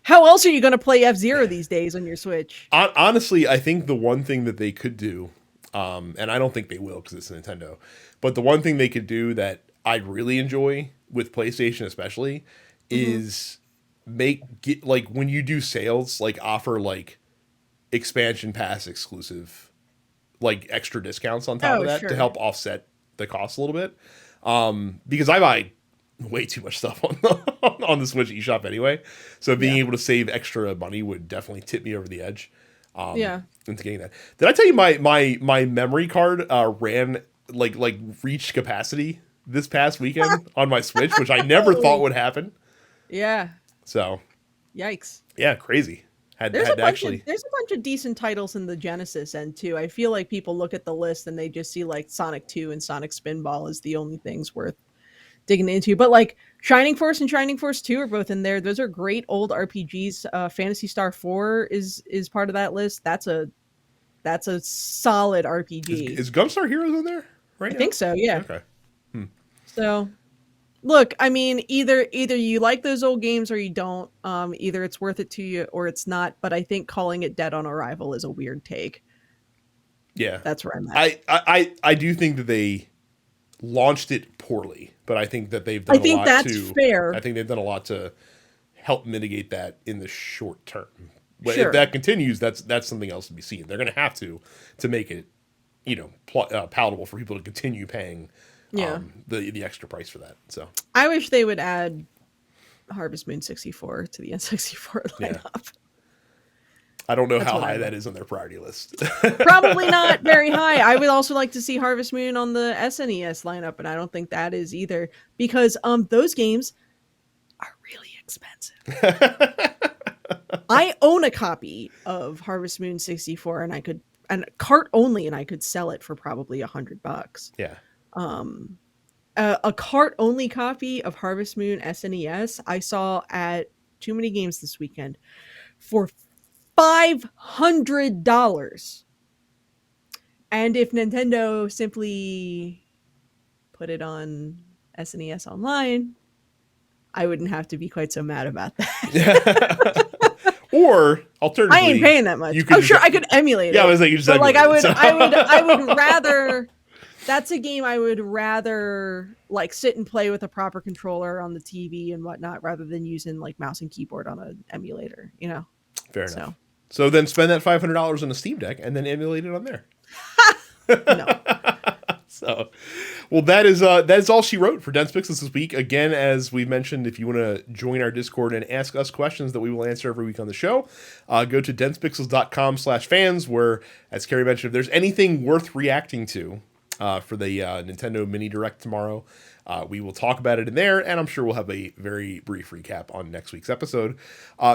How else are you going to play F Zero these days on your Switch? Honestly, I think the one thing that they could do, and I don't think they will because it's Nintendo, but the one thing they could do that I really enjoy with PlayStation, especially, Hmm. is like when you do sales, like offer like expansion pass exclusive, like extra discounts on top of Oh, that to sure. help offset the cost a little bit. Because I buy way too much stuff on on the Switch eShop anyway. So being Yeah. able to save extra money would definitely tip me over the edge Yeah. into getting that. Did I tell you my memory card ran like reached capacity this past weekend on my Switch, which I never thought Holy. would happen. Yeah. So Yikes. yeah, crazy. There's Had a to bunch of actually. there's a bunch of decent titles in the Genesis end too. I feel like people look at the list and they just see like Sonic 2 and Sonic Spinball as the only things worth digging into. But like Shining Force and Shining Force 2 are both in there. Those are great old RPGs. Fantasy Star 4 is part of that list. That's a solid RPG. Is Gunstar Heroes on there right I now? think so, yeah. Okay. Hmm. So look, I mean, either you like those old games or you don't. Either it's worth it to you or it's not. But I think calling it Dead on Arrival is a weird take. Yeah. That's where I'm at. I do think that they launched it poorly, but I think that they've I done a think lot that's to I fair. think they've done a lot to help mitigate that in the short term. But if Sure. that continues, that's something else to be seen. They're going to have to make it, palatable for people to continue paying Yeah. the extra price for that. So I wish they would add Harvest Moon 64 to the N64 yeah, lineup. I don't know That's how what high I'd that like. is on their priority list. Probably not very high. I would also like to see Harvest Moon on the SNES lineup, and I don't think that is either because those games are really expensive. I own a copy of Harvest Moon 64 and cart only and I could sell it for probably $100. Yeah, Um a cart only copy of Harvest Moon SNES I saw at Too Many Games this weekend for $500. And if Nintendo simply put it on SNES online, I wouldn't have to be quite so mad about that. or I ain't alternatively, paying that much. you could Oh, just sure, I could emulate yeah, I it, was like you just but like emulate it. So. I would rather. That's a game I would rather like sit and play with a proper controller on the TV and whatnot, rather than using like mouse and keyboard on an emulator. Fair enough. So So then spend that $500 on a Steam Deck and then emulate it on there. no, So, well, that is all she wrote for Dense Pixels this week. Again, as we mentioned, if you want to join our Discord and ask us questions that we will answer every week on the show, go to densepixels.com/fans, where, as Carrie mentioned, if there's anything worth reacting to for the Nintendo Mini Direct tomorrow, We will talk about it in there, and I'm sure we'll have a very brief recap on next week's episode.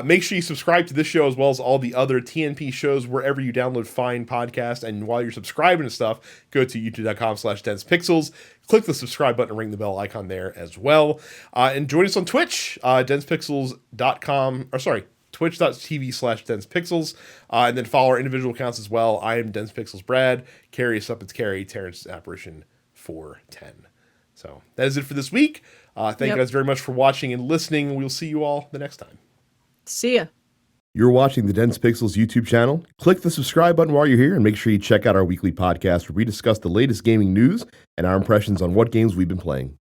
Make sure you subscribe to this show as well as all the other TNP shows wherever you download fine podcasts. And while you're subscribing to stuff, go to youtube.com/densepixels. Click the subscribe button and ring the bell icon there as well. And join us on Twitch, densepixels.com, or sorry, twitch.tv/densepixels, and then follow our individual accounts as well. I am densepixels Brad, Carrie is Suppets Carrie, Terrence Apparition 410. So that is it for this week. Thank you guys very much for watching and listening. We'll see you all the next time. See ya. You're watching the Dense Pixels YouTube channel. Click the subscribe button while you're here and make sure you check out our weekly podcast where we discuss the latest gaming news and our impressions on what games we've been playing.